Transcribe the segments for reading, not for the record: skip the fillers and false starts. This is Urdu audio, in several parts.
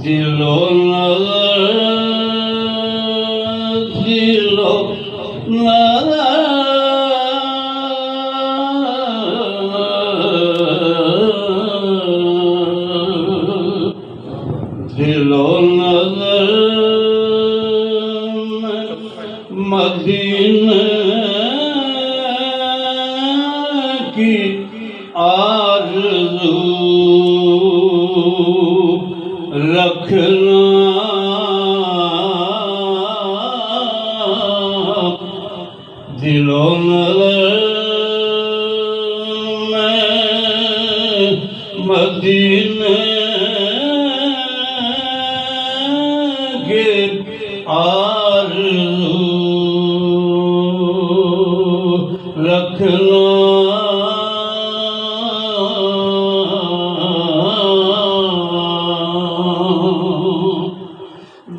دل و نظر دل و نظر دل و نظر مدینہ کی آرزو رکھنا دل و نظر میں مدینہ کے آرزو رکھنا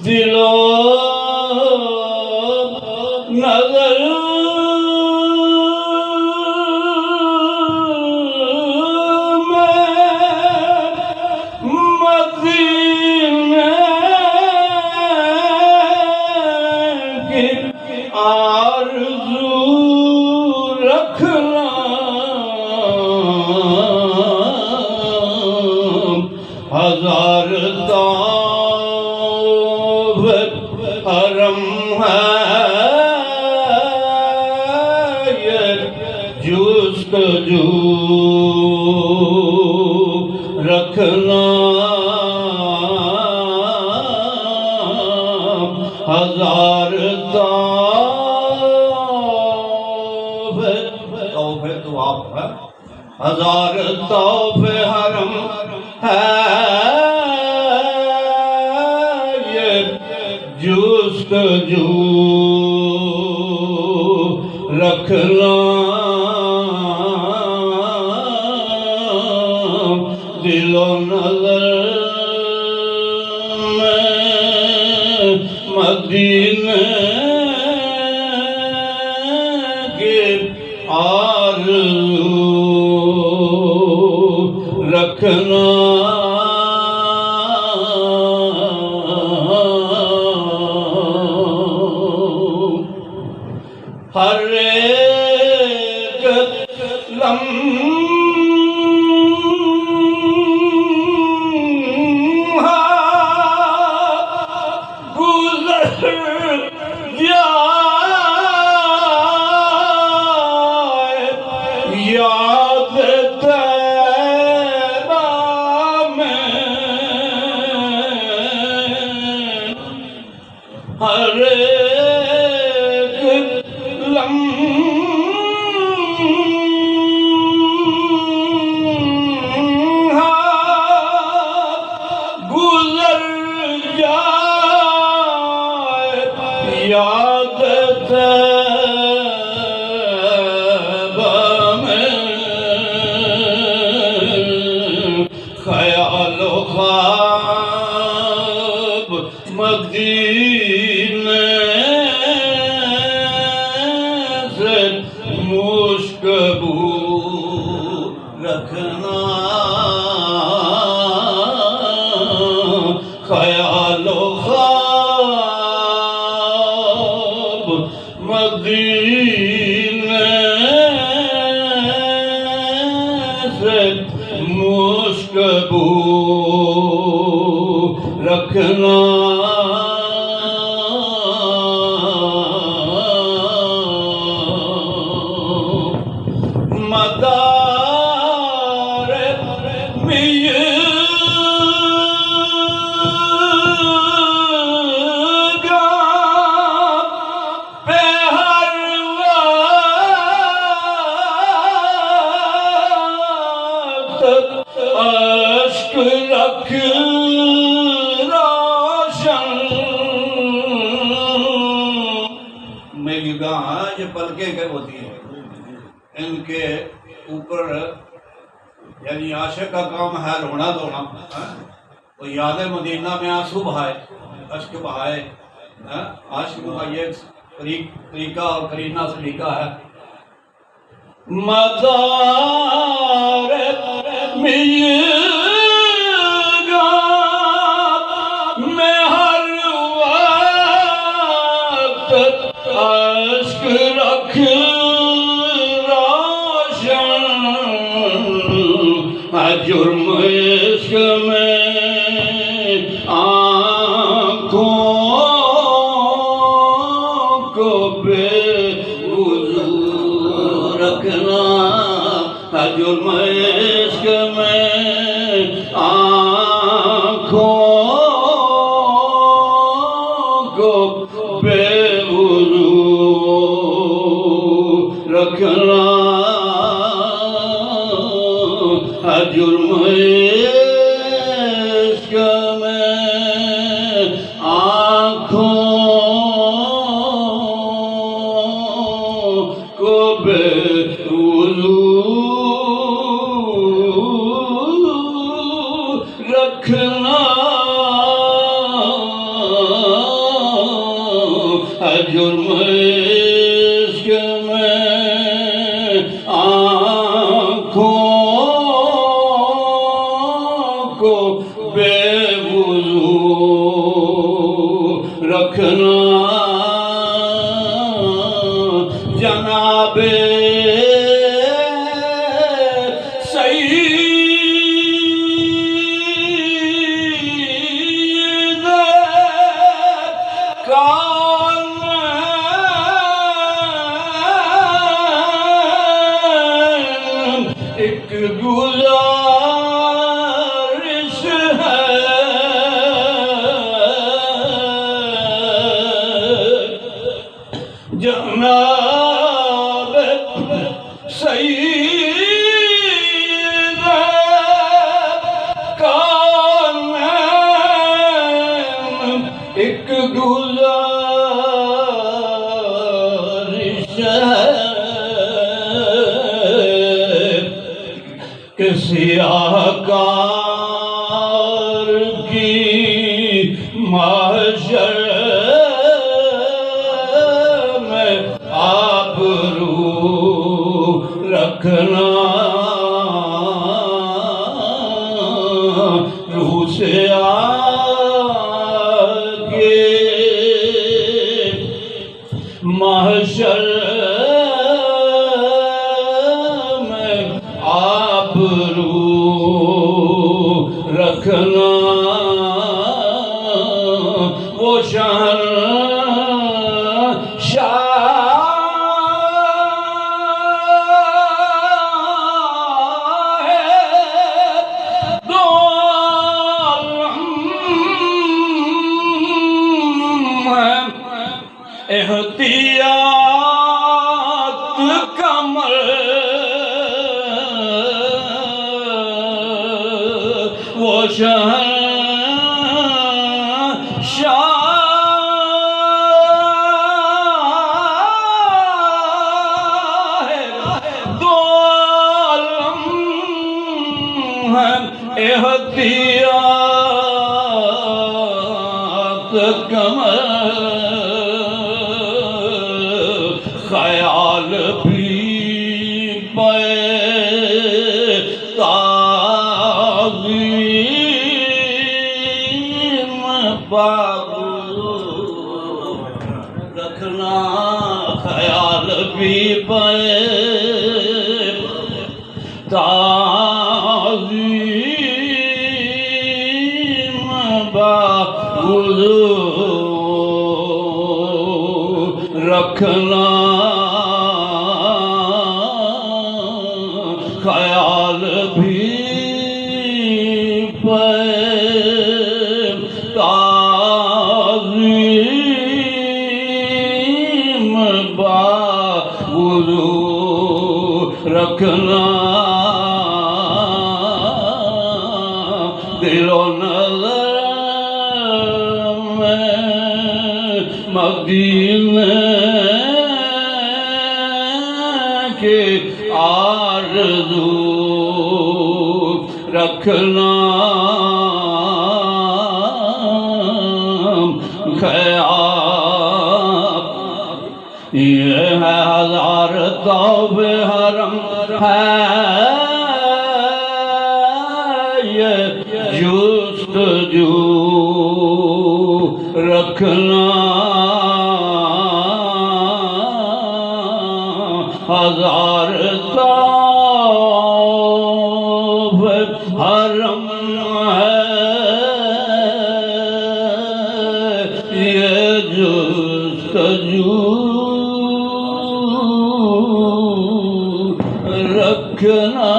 دل و نظر مدینہ کی آرزو رکھنا ہزار طواف حرم ہے یہ جستجو رکھنا ہزار طواف ہزار طواف حرم ہے یہ جستجو رکھنا دل و نظر میں مدینہ کے آرزو رکھنا ہر ایک لمحہ گزر جائے یاد طیبہ میں ہر ایک لمحہ گزر جائے یاد طیبہ میں خیال و خواب مدینہ سے مشک بو رکھنا خیال و خواب مدینہ سے مشک بو رکھنا مدار میگاں پہ ہر وقت اشک رکھ روشن میگاں یہ پلکیں کیا ہوتی ہیں ان کے اوپر یعنی عاشق کا کام ہے رونا دھونا تو یاد مدینہ میں آنسو بہائے اشک بہائے عاشق کا یہ طریقہ اور کرینہ سلیقہ ہے مدار میگاں جرم عشق میں آنکھوں کو بے وضو رکھنا ہے جرم عشق میں آنکھوں کو بے وضو رکھنا ہے جرم عشق میں آنکھوں کو بے وضو رکھنا ہے جرم عشق میں آنکھوں کو بے وضو رکھنا جناب سید کون ایک گزارش ہے جناب سید کون ایک گزارش ہے کہ سیاہ کار کی محشر میں آبرو رکھنا روح سے آگے محشر میں آبرو رکھنا وہ احتیاط کمر وہ شہنشاہ دو عالم ہیں احتیاط کمر خیال بھی پے تعظیم بابو رکھنا خیال بھی پے تعظیم بابو رکھنا خیال بھی پے تعظیم بابو رکھنا دل و نظر میں مدینے کے آرزو رکھنا خیال یہ ہے ہزار توب حرم ہے یہ جستجو رکھنا ہزار توب رکھنا